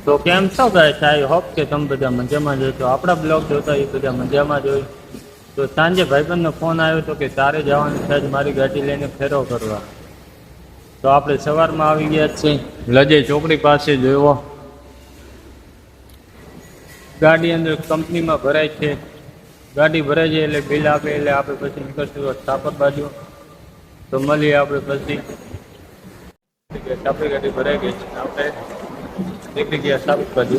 તો કેમ છો ગાઈસ, આઈ હોપ કે તમે બધા મજામાં જ છો. આપણા બ્લોગ જોતા એ બધા મજામાં જ હોય. તો સાંજે ભાઈબંધનો ફોન આવ્યો હતો કે તારે જવાનું છે જ મારી ગાડી લઈને ફેરો કરવા. તો આપણે સવારમાં આવી ગયા છીએ લજે ચોકડી પાસે. જોયો ગાડી અંદર કંપનીમાં ભરાય છે. ગાડી ભરાઈ જાય એટલે બિલ આપે એટલે આપણે પછી નીકળશું સાપર બાજુ. તો મળીએ આપણે પછી. આપણી ગાડી ભરાઈ ગઈ છે, આપણે નીકળી ગયા સાપર બાજુ.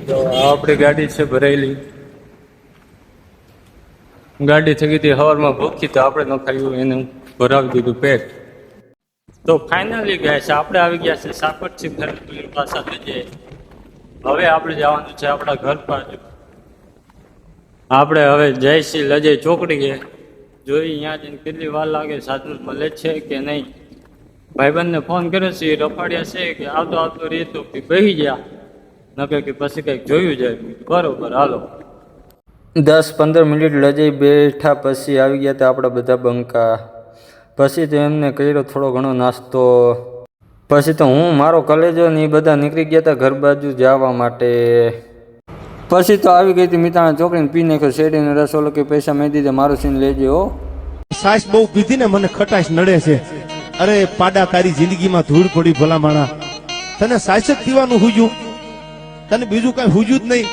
તો આપણી ગાડી છે ભરાયેલી. ગાડી થઈ ગઈ હતી સવારમાં ભૂખી, તો આપણે ન ખાયું એને ભરાવી દીધું પેટ. તો ફાઇનલી ગયા છે આપણે આવી ગયા છે સાપરથી ફેરી પાછા લઈએ. હવે આપણે જવાનું છે આપણા ઘર બાજુ. આપણે હવે જઈશી લજે ચોકડીએ. જોઈ અહીંયા જઈને કેટલી વાર લાગે, સાધન મળે છે કે નહીં. ભાઈબંધને ફોન કર્યો છે, રફાડ્યા છે કે આવતો આવતો રીતો બેસી ગયા, નકે કે પછી કંઈક જોયું જાય. બરોબર, હાલો. 10-15 મિનિટ લજે બેઠા પછી આવી ગયા હતા આપણા બધા બંકા. પછી તો એમને કર્યો થોડો ઘણો નાસ્તો. પછી તો હું મારો કલેજો ને એ બધા નીકળી ગયા હતા ઘર બાજુ જવા માટે. પછી તો આવી ગઈ હતી મિતાણા ચોકડીને પી નાખ્યો શેરડીનો રસ. ઓલો કે પૈસા મેં દીધે મારો સીન લેજે હો. સાસ બહુ પીધી ને મને ખટાશ નડે છે. અરે પાડા તારી જિંદગીમાં ધૂળ પડી ભલા માણા. તને સાસ જ પીવાનું હુજ્યું, તને બીજું કઈ હુજ્યું જ નહીં.